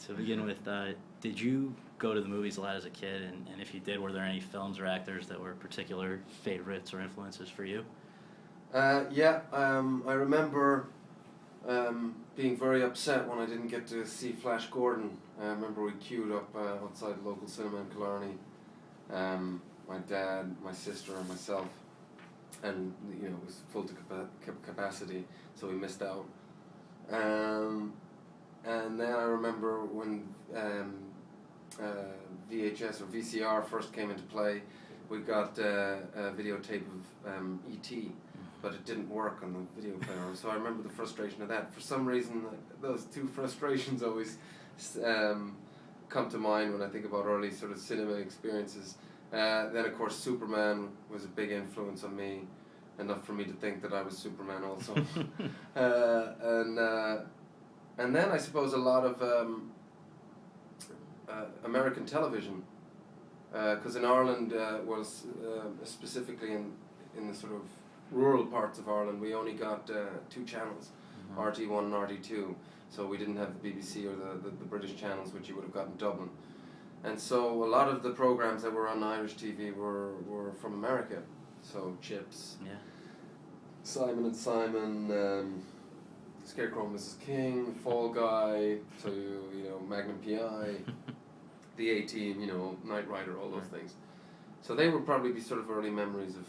To begin with, did you go to the movies a lot as a kid? And if you did, were there any films or actors that were particular favorites or influences for you? I remember being very upset when I didn't get to see Flash Gordon. I remember we queued up outside the local cinema in Killarney. My dad, my sister, and myself, and it was full to capacity, so we missed out. And then I remember when VHS or VCR first came into play, we got a videotape of E.T., but it didn't work on the video player. So I remember the frustration of that. For some reason, those two frustrations always come to mind when I think about early sort of cinema experiences. Then, of course, Superman was a big influence on me, enough for me to think that I was Superman also. And then I suppose a lot of American television, because in Ireland, specifically in the sort of rural parts of Ireland, we only got two channels, RT1 and RT2, so we didn't have the BBC or the British channels, which you would have got in Dublin. And so a lot of the programs that were on Irish TV were from America, so Chips, Simon and Simon, Scarecrow and Mrs. King, Fall Guy, to Magnum PI, the A-Team, Knight Rider, all those things. So they would probably be sort of early memories of.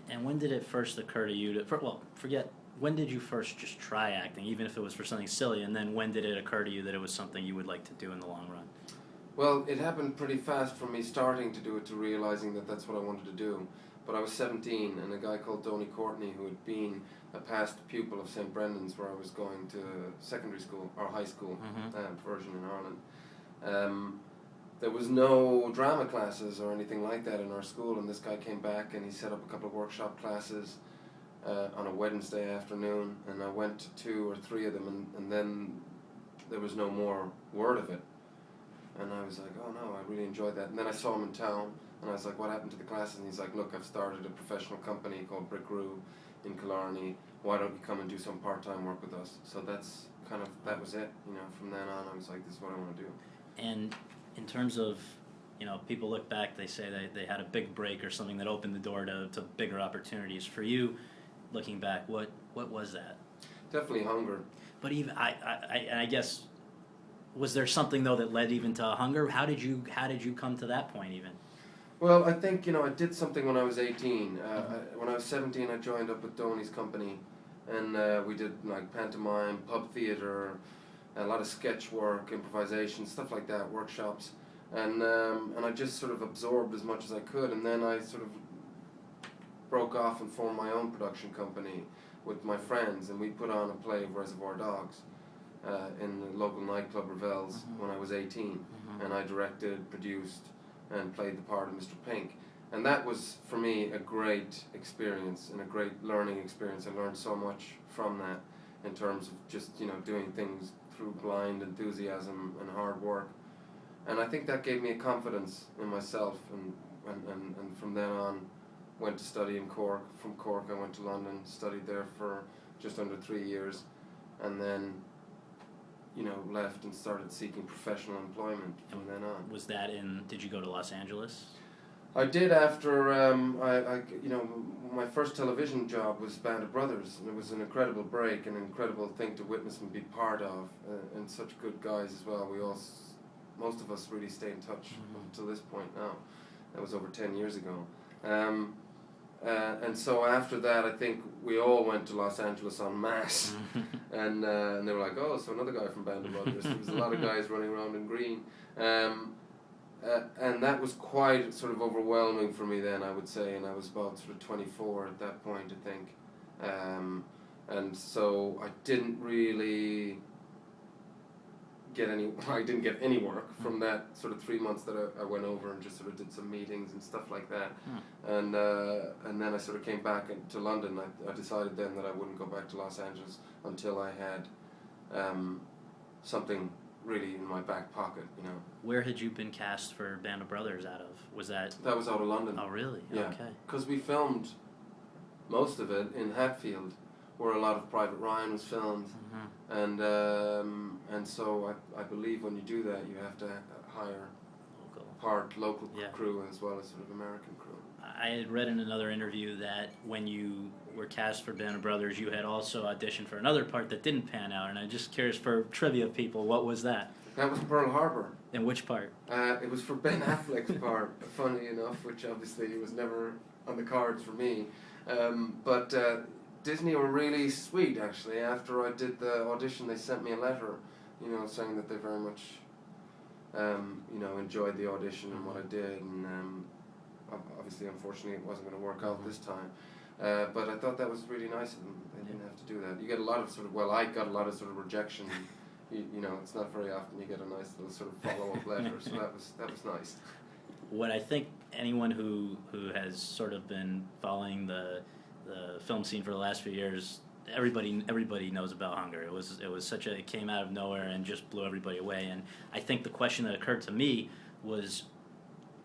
And when did it first occur to you when did you first just try acting, even if it was for something silly, and then when did it occur to you that it was something you would like to do in the long run? Well, it happened pretty fast from me starting to do it to realizing that that's what I wanted to do. But I was 17, and a guy called Donny Courtney, who had been a past pupil of St. Brendan's, where I was going to secondary school, or high school version in Ireland. There was no drama classes or anything like that in our school, and this guy came back and he set up a couple of workshop classes on a Wednesday afternoon, and I went to 2 or 3 of them, and then there was no more word of it. And I was like, oh no, I really enjoyed that. And then I saw him in town, and I was like, what happened to the classes? And he's like, look, I've started a professional company called Brick Roo in Killarney. Why don't you come and do some part-time work with us? So that was it. From then on, I was like, this is what I want to do. And in terms of, people look back, they say they had a big break or something that opened the door to bigger opportunities. For you, looking back, what was that? Definitely hunger. But even I guess, was there something though that led even to hunger? How did you come to that point even? Well, I think I did something when I was 18. When I was 17, I joined up with Donny's company, and we did like pantomime, pub theatre, a lot of sketch work, improvisation, stuff like that, workshops, and I just sort of absorbed as much as I could, and then I sort of broke off and formed my own production company with my friends, and we put on a play of Reservoir Dogs in the local nightclub Ravel's when I was 18, and I directed, produced, and played the part of Mr. Pink. And that was, for me, a great experience and a great learning experience. I learned so much from that in terms of just, doing things through blind enthusiasm and hard work. And I think that gave me a confidence in myself, and from then on went to study in Cork. From Cork I went to London, studied there for just under 3 years, and then left and started seeking professional employment from then on. Was that did you go to Los Angeles? I did after, my first television job was Band of Brothers, and it was an incredible break, an incredible thing to witness and be part of, and such good guys as well. Most of us really stay in touch up to this point now. That was over 10 years ago. And so after that, I think we all went to Los Angeles en masse, and they were like, oh, so another guy from Band of Brothers. There was a lot of guys running around in green. And that was quite sort of overwhelming for me then, I would say, and I was about sort of 24 at that point, I think. And so I didn't really get any work from that sort of 3 months that I went over and just sort of did some meetings and stuff like that. And then I sort of came back to London. I decided then that I wouldn't go back to Los Angeles until I had something really in my back pocket, Where had you been cast for Band of Brothers out of? Was that... That was out of London. Oh, really? Yeah. Okay. Because we filmed most of it in Hatfield, where a lot of Private Ryan was filmed, and so I believe when you do that, you have to hire local crew as well as sort of American crew. I had read in another interview that when you were cast for Band of Brothers, you had also auditioned for another part that didn't pan out, and I'm just curious for trivia people, what was that? That was Pearl Harbor. And which part? It was for Ben Affleck's part, funny enough, which obviously was never on the cards for me. But Disney were really sweet, actually. After I did the audition, they sent me a letter, saying that they very much, enjoyed the audition and what I did. And obviously, unfortunately, it wasn't going to work out this time. But I thought that was really nice of them. They didn't have to do that. You get a lot of I got a lot of sort of rejection. It's not very often you get a nice little sort of follow-up letter, so that was nice. What I think anyone who has sort of been following the film scene for the last few years, everybody knows about Hunger. It was it came out of nowhere and just blew everybody away. And I think the question that occurred to me was,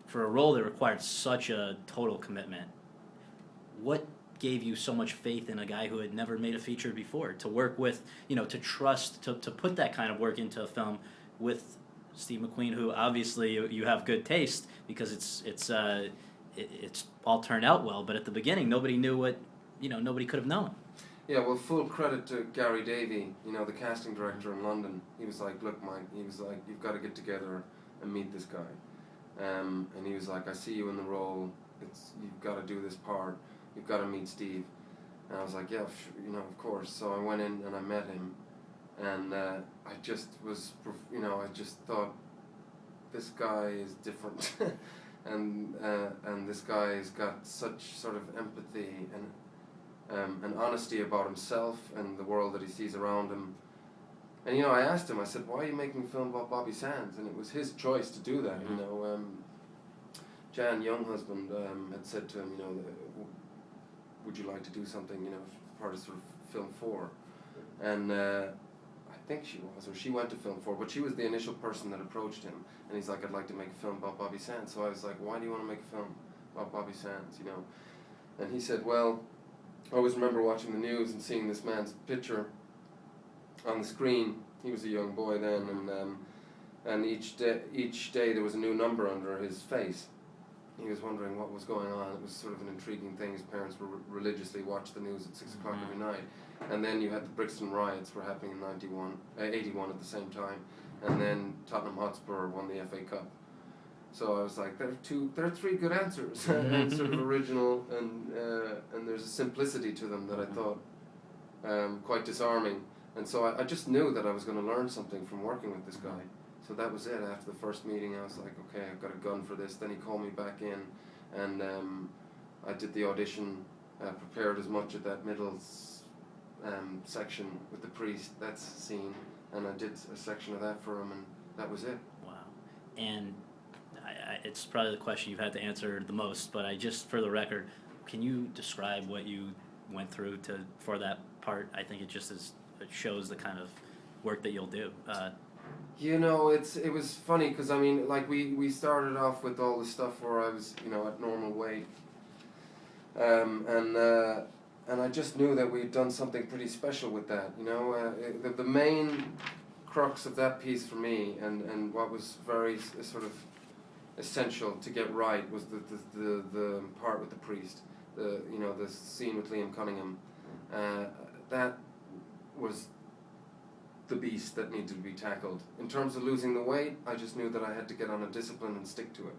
for a role that required such a total commitment, what gave you so much faith in a guy who had never made a feature before, to work with, to trust, to put that kind of work into a film with Steve McQueen, who obviously you have good taste because it's all turned out well, but at the beginning nobody knew what, nobody could have known. Yeah, well, full credit to Gary Davey, the casting director in London. He was like, look, Mike, you've got to get together and meet this guy. And he was like, I see you in the role, you've got to do this part. You've got to meet Steve. And I was like, yeah, of course. So I went in and I met him, and I just thought, this guy is different, and this guy has got such sort of empathy and honesty about himself and the world that he sees around him. And I asked him, I said, why are you making a film about Bobby Sands? And it was his choice to do that. Jan Younghusband had said to him, would you like to do something, part of sort of Film 4? And I think she went to Film 4, but she was the initial person that approached him. And he's like, I'd like to make a film about Bobby Sands. So I was like, why do you want to make a film about Bobby Sands, And he said, well, I always remember watching the news and seeing this man's picture on the screen. He was a young boy then, and each day there was a new number under his face. He was wondering what was going on. It was sort of an intriguing thing. His parents were religiously watched the news at 6 o'clock every night. And then you had the Brixton riots were happening in 81 at the same time. And then Tottenham Hotspur won the FA Cup. So I was like, there are three good answers, and sort of original, and there's a simplicity to them that I thought quite disarming. And so I just knew that I was going to learn something from working with this guy. So that was it. After the first meeting, I was like, okay, I've got a gun for this. Then he called me back in, and I did the audition, prepared as much of that middle section with the priest, that's scene, and I did a section of that for him, and that was it. Wow. And it's probably the question you've had to answer the most, but for the record, can you describe what you went through for that part? I think it shows the kind of work that you'll do. It was funny because we started off with all the stuff where I was at normal weight, and I just knew that we'd done something pretty special with that. The main crux of that piece for me, and what was very sort of essential to get right, was the part with the priest, the scene with Liam Cunningham. That was the beast that needed to be tackled. In terms of losing the weight, I just knew that I had to get on a discipline and stick to it,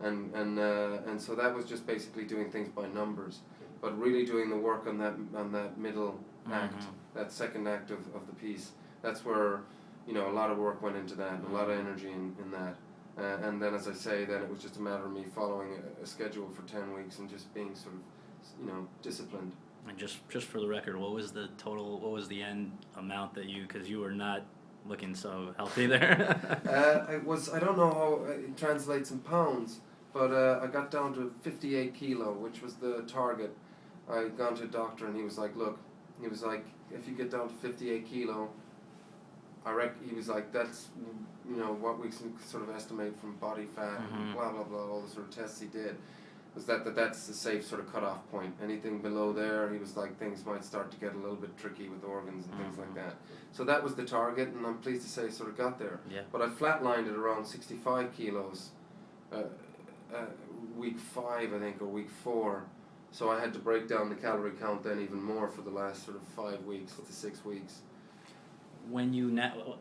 and so that was just basically doing things by numbers, but really doing the work on that middle act, that second act of the piece. That's where a lot of work went into that, and a lot of energy in that, and then, as I say, then it was just a matter of me following a schedule for 10 weeks and just being sort of disciplined. And just for the record, what was the end amount that because you were not looking so healthy there? I don't know how it translates in pounds, but I got down to 58 kilo, which was the target. I had gone to a doctor, and he was like, if you get down to 58 kilo, he was like, that's, what we can sort of estimate from body fat, and blah, blah, blah, all the sort of tests he did. was that's the safe sort of cutoff point. Anything below there, he was like, things might start to get a little bit tricky with organs and things like that. So that was the target, and I'm pleased to say sort of got there. Yeah. But I flatlined at around 65 kilos, week 5, I think, or week 4. So I had to break down the calorie count then even more for the last sort of 5 weeks to 6 weeks. When you now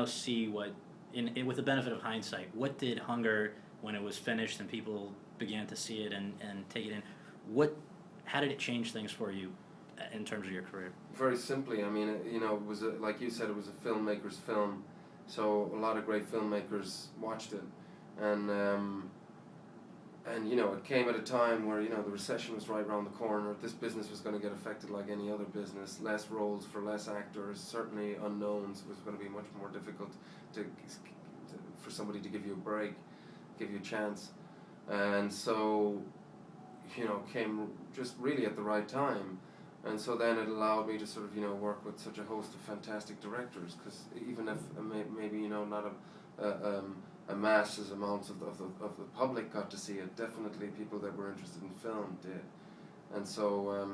see what, with the benefit of hindsight, what did Hunger, when it was finished and people began to see it and take it in, how did it change things for you in terms of your career? Very simply, I mean, it was like you said, it was a filmmaker's film, so a lot of great filmmakers watched it, and it came at a time where the recession was right around the corner. This business was going to get affected like any other business. Less roles for less actors, certainly unknowns. It was going to be much more difficult for somebody to give you a break, give you a chance, and so came just really at the right time. And so then it allowed me to sort of work with such a host of fantastic directors, because even if maybe not a masses amounts of the public got to see it, definitely people that were interested in film did. And so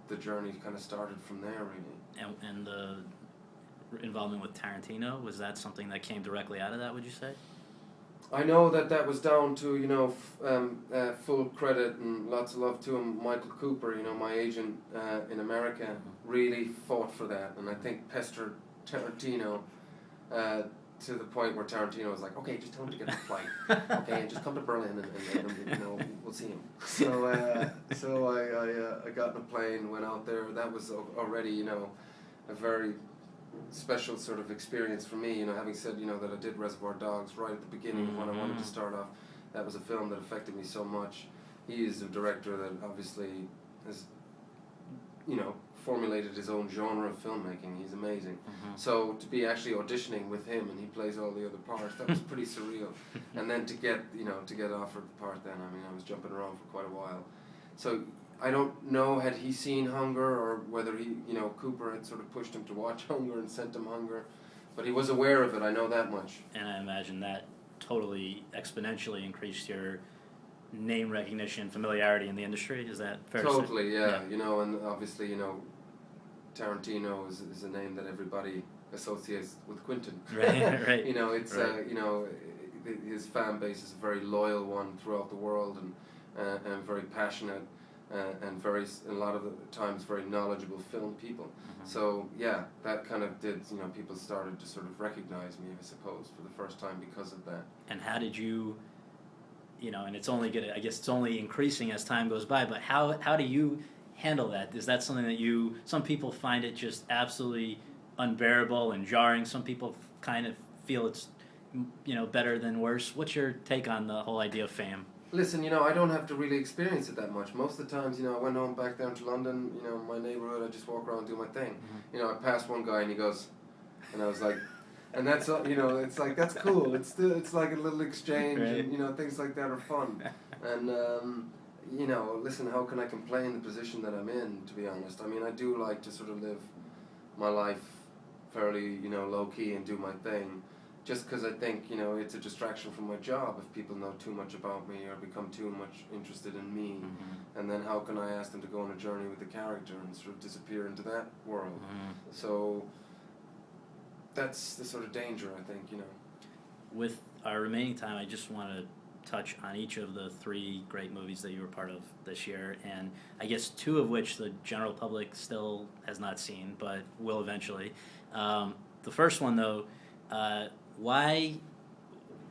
the journey kind of started from there, really. And the involvement with Tarantino, was that something that came directly out of that, would you say? I know that was down to full credit and lots of love to him. Michael Cooper, my agent in America, really fought for that, and I think pestered Tarantino to the point where Tarantino was like, okay, just tell him to get on a flight, okay, and just come to Berlin and we'll see him. So I got in a plane, went out there. That was already a very special sort of experience for me, having said that I did Reservoir Dogs right at the beginning when I wanted to start off. That was a film that affected me so much. He is a director that obviously has formulated his own genre of filmmaking. He's amazing. So to be actually auditioning with him, and he plays all the other parts, that was pretty surreal. And then to get offered the part, then I was jumping around for quite a while. So I don't know, had he seen Hunger, or whether Cooper had sort of pushed him to watch Hunger and sent him Hunger, but he was aware of it, I know that much. And I imagine that totally exponentially increased your name recognition, familiarity in the industry. Is that fair to say? Totally, yeah. And obviously, Tarantino is a name that everybody associates with Quentin. Right. It's right. His fan base is a very loyal one throughout the world, and very passionate, and a lot of the times very knowledgeable film people. So yeah, that kind of did, people started to sort of recognize me, I suppose, for the first time because of that. And how did you, and it's only increasing as time goes by, but how do you handle that? Is that something that some people find it just absolutely unbearable and jarring? Some people kind of feel it's, better than worse. What's your take on the whole idea of fame? Listen, I don't have to really experience it that much. Most of the times, I went home back down to London, my neighborhood, I just walk around and do my thing. I passed one guy and he goes, and I was like, and that's, it's like, that's cool. It's like a little exchange, right. And, things like that are fun. And, listen, how can I complain the position that I'm in, to be honest? I mean, I do like to sort of live my life fairly, low-key and do my thing. Just because I think, it's a distraction from my job if people know too much about me or become too much interested in me. And then how can I ask them to go on a journey with the character and sort of disappear into that world? So that's the sort of danger, I think, With our remaining time, I just want to touch on each of the 3 great movies that you were part of this year, and I guess 2 of which the general public still has not seen, but will eventually. The first one, though, why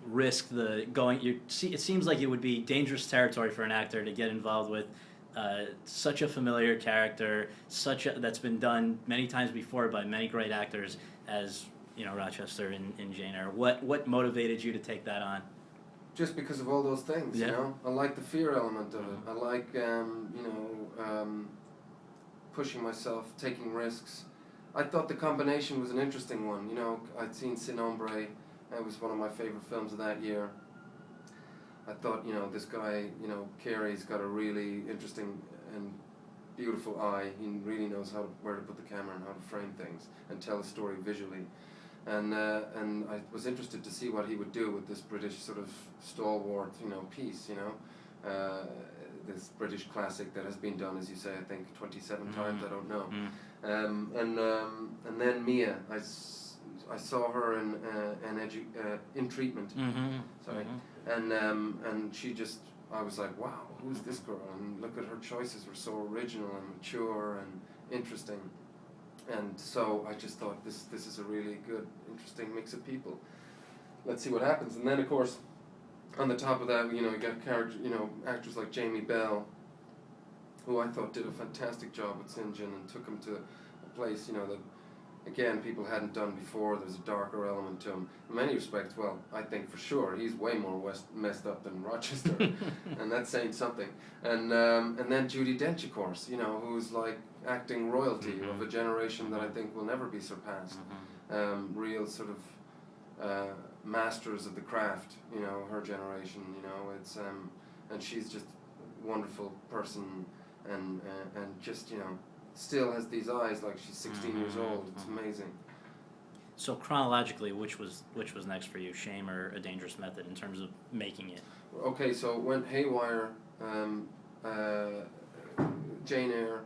risk it seems like it would be dangerous territory for an actor to get involved with such a familiar character, that's been done many times before by many great actors as Rochester in Jane Eyre. What motivated you to take that on? Just because of all those things, I like the fear element of it. I like pushing myself, taking risks. I thought the combination was an interesting one. I'd seen Sin Hombre. It was one of my favorite films of that year. I thought, this guy, Carey's got a really interesting and beautiful eye. He really knows where to put the camera and how to frame things and tell a story visually. and I was interested to see what he would do with this British sort of stalwart, piece, this British classic that has been done, as you say, I think 27 times. I don't know. And then Mia, I saw her in treatment. Sorry, and she just. I was like, wow, who's this girl? And look at her choices were so original and mature and interesting. And so I just thought this is a really good, interesting mix of people. Let's see what happens. And then of course, on the top of that, you get actors like Jamie Bell, who I thought did a fantastic job with St. John and took him to a place, that again people hadn't done before. There's a darker element to him. In many respects, well, I think for sure he's way more messed up than Rochester, and that's saying something. And then Judi Dench, of course, who's like acting royalty of a generation that I think will never be surpassed. Real sort of masters of the craft, her generation. It's and she's just a wonderful person, and just still has these eyes like she's 16 years old. It's amazing. So chronologically, which was next for you, Shame or A Dangerous Method, in terms of making it? Okay, so it went Haywire, Jane Eyre,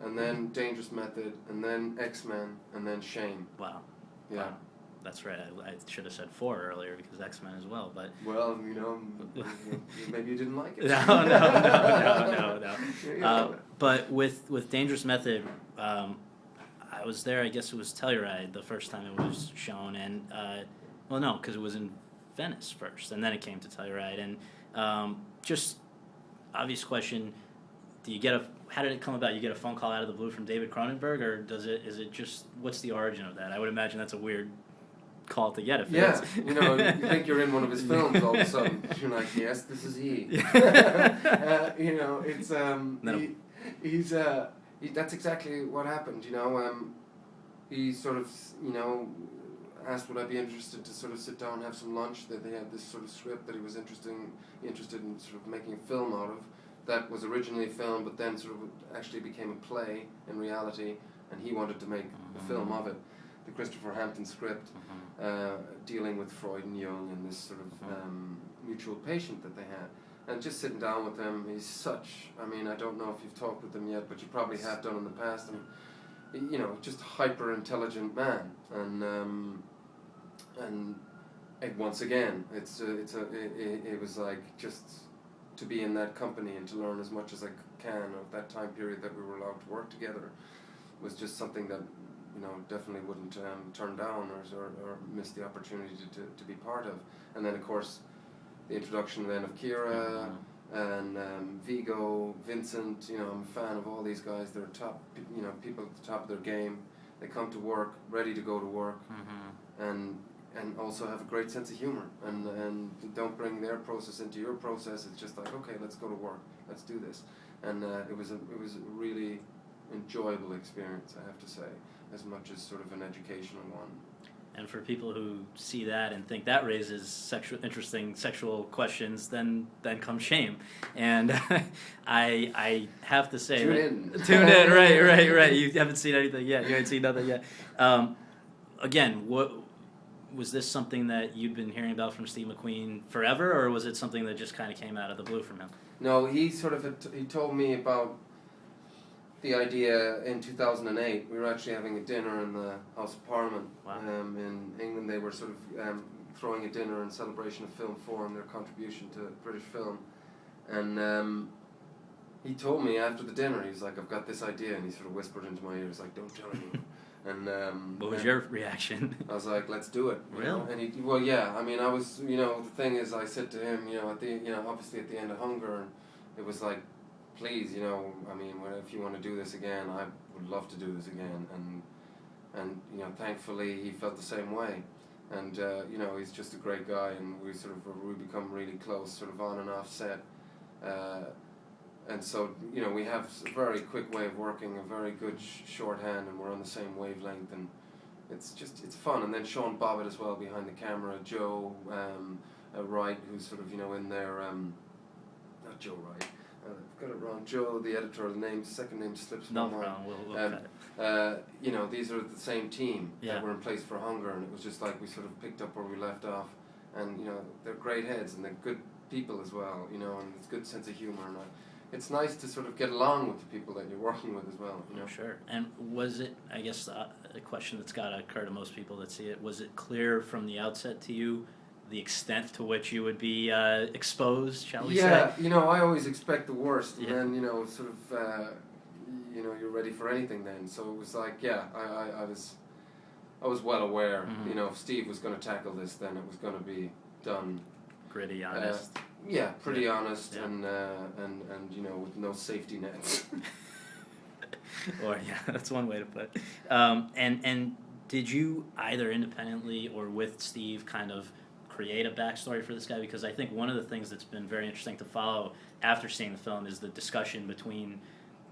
and then Dangerous Method, and then X-Men, and then Shame. Wow. Yeah. Wow. That's right. I should have said 4 earlier because X-Men as well, but... Well, maybe you didn't like it. No. But with Dangerous Method, I was there, I guess it was Telluride the first time it was shown, and, because it was in Venice first, and then it came to Telluride, and just obvious question, how did it come about? You get a phone call out of the blue from David Cronenberg, or is it just, what's the origin of that? I would imagine that's a weird call to get. You think you're in one of his films all of a sudden. You're like, yes, this is he. It's he's that's exactly what happened. He sort of asked would I be interested to sort of sit down and have some lunch. That they had this sort of script that he was interested in sort of making a film out of. That was originally a film, but then sort of actually became a play in reality, and he wanted to make a film of it. The Christopher Hampton script, dealing with Freud and Jung and this sort of mutual patient that they had. And just sitting down with him, he's I don't know if you've talked with him yet, but you probably have done in the past, and just a hyper-intelligent man. And once again, it was like just to be in that company and to learn as much as I can of that time period that we were allowed to work together was just something that definitely wouldn't turn down or miss the opportunity to be part of. And then of course the introduction then of Kira and Vigo, Vincent. I'm a fan of all these guys. They're top, people at the top of their game. They come to work ready to go to work, and also have a great sense of humor, and don't bring their process into your process. It's just like, okay, let's go to work, let's do this. And it was a really enjoyable experience, I have to say, as much as sort of an educational one. And for people who see that and think that raises interesting sexual questions, then comes Shame. And I have to say... Tune in, right. You haven't seen anything yet. You haven't seen nothing yet. Again, was this something that you'd been hearing about from Steve McQueen forever, or was it something that just kind of came out of the blue from him? No, he told me about the idea in 2008. We were actually having a dinner in the House of Parliament. Wow. In England. They were sort of throwing a dinner in celebration of Film Forum, their contribution to British film. And he told me after the dinner, he was like, I've got this idea, and he sort of whispered into my ear, he's like, don't tell anyone. And what was your reaction? I was like, let's do it. Really? And I was, the thing is, I said to him, obviously at the end of Hunger, and it was like, please, if you want to do this again, I would love to do this again. And thankfully he felt the same way. And, he's just a great guy, and we become really close, sort of on and off set. And so, we have a very quick way of working, a very good shorthand, and we're on the same wavelength, and it's fun. And then Sean Bobbitt as well behind the camera, Joe Wright, who's sort of, in there, not Joe Wright, I've got it wrong. Joe, the editor, second name slips my No mind. problem. We'll cut it. You know, these are the same team Yeah. that were in place for Hunger, and it was just like we sort of picked up where we left off. And you know, they're great heads, and they're good people as well. You know, and it's a good sense of humor, and it's nice to sort of get along with the people that you're working with as well. You know. Sure. And was it? I guess a question that's got to occur to most people that see it. Was it clear from the outset to you the extent to which you would be exposed? Shall we say? Yeah, you know, I always expect the worst, and Yeah. then you know, sort of, you know, you're ready for anything then. So it was like, yeah, I was well aware. Mm-hmm. You know, if Steve was going to tackle this, then it was going to be done. Gritty, honest. Yeah, pretty honest, Yeah. and you know, with no safety nets. Or yeah, that's one way to put it. And did you either independently or with Steve kind of create a backstory for this guy? Because I think one of the things that's been very interesting to follow after seeing the film is the discussion between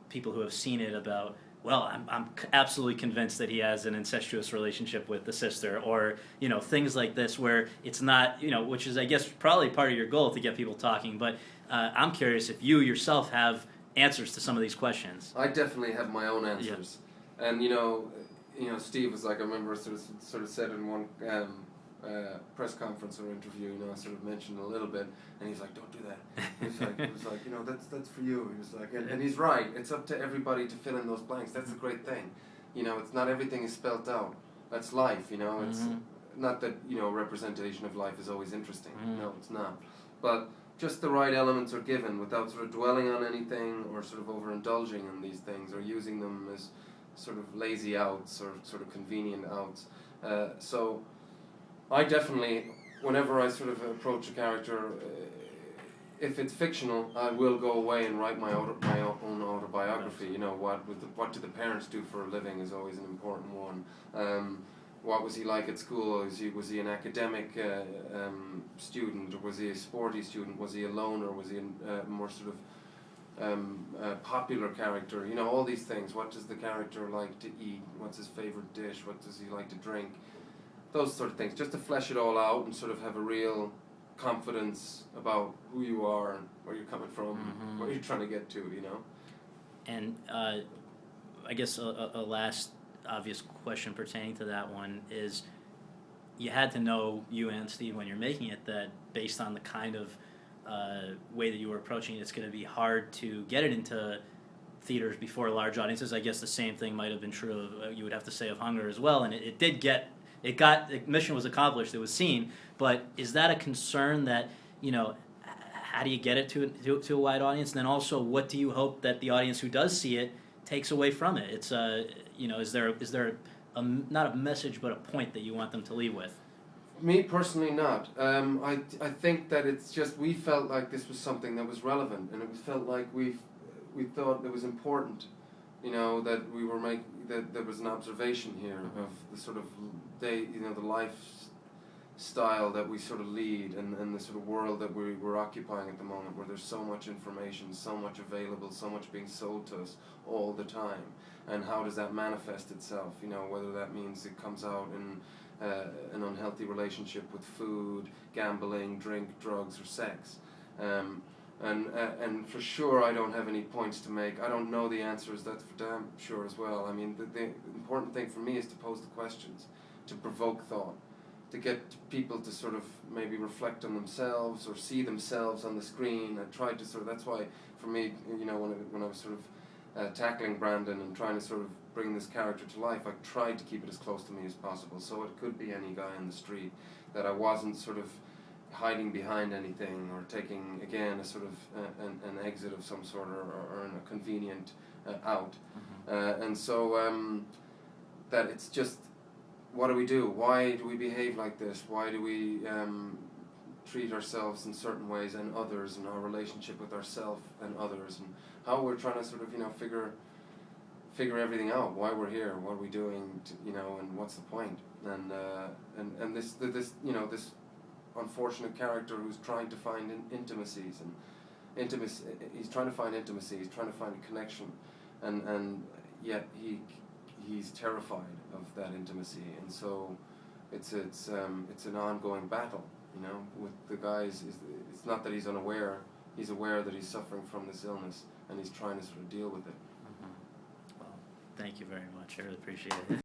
people who have seen it about, well, I'm absolutely convinced that he has an incestuous relationship with the sister, or, you know, things like this where it's not, you know, which is, I guess, probably part of your goal to get people talking. But I'm curious if you yourself have answers to some of these questions. I definitely have my own answers, and you know, Steve was like, I remember sort of said in one press conference or interview, you know, I sort of mentioned a little bit, and he's like, don't do that. He was like, you know, that's for you. He was like, and he's right. It's up to everybody to fill in those blanks. That's the great thing. You know, it's not everything is spelt out. That's life. You know, it's not that, you know, representation of life is always interesting. No, it's not. But just the right elements are given without sort of dwelling on anything or sort of overindulging in these things or using them as sort of lazy outs or sort of convenient outs. So I definitely, whenever I sort of approach a character, if it's fictional, I will go away and write my own autobiography. You know, what do the parents do for a living is always an important one. What was he like at school? Was he an academic student, or was he a sporty student? Was he a loner? Was he a more sort of popular character? You know, all these things. What does the character like to eat? What's his favorite dish? What does he like to drink? Those sort of things, just to flesh it all out and sort of have a real confidence about who you are and where you're coming from, what you're trying to get to, you know. And I guess a last obvious question pertaining to that one is, you had to know, you and Steve, when you're making it, that based on the kind of way that you were approaching it, it's going to be hard to get it into theaters before large audiences. I guess the same thing might have been true of, you would have to say, of Hunger as well, and it did get... the mission was accomplished, it was seen, but is that a concern that, you know, how do you get it to a wide audience? And then also, what do you hope that the audience who does see it takes away from it? It's, you know, is there not a message, but a point that you want them to leave with? Me personally, not. I think that it's just, we felt like this was something that was relevant, and it felt like we thought it was important. You know, that we were that there was an observation here of the sort of the lifestyle that we sort of lead, and the sort of world that we're occupying at the moment, where there's so much information, so much available, so much being sold to us all the time. And how does that manifest itself? You know, whether that means it comes out in an unhealthy relationship with food, gambling, drink, drugs, or sex. And for sure, I don't have any points to make. I don't know the answers, that's for damn sure as well. I mean, the important thing for me is to pose the questions, to provoke thought, to get people to sort of maybe reflect on themselves or see themselves on the screen. I tried to sort of, that's why for me, you know, when I was sort of tackling Brandon and trying to sort of bring this character to life, I tried to keep it as close to me as possible. So it could be any guy in the street, that I wasn't sort of hiding behind anything or taking, again, a sort of an exit of some sort, or a convenient out. And so that it's just, what do we do? Why do we behave like this? Why do we treat ourselves in certain ways and others, and our relationship with ourselves and others, and how we're trying to sort of, you know, figure everything out, why we're here, what are we doing, you know, and what's the point? And this you know, this unfortunate character who's trying to find intimacies, and intimacy, he's trying to find intimacy, he's trying to find a connection, and yet he's terrified of that intimacy, and so it's an ongoing battle, you know, with the guys. It's not that he's unaware he's aware that he's suffering from this illness, and he's trying to sort of deal with it. Well, thank you very much. I really appreciate it.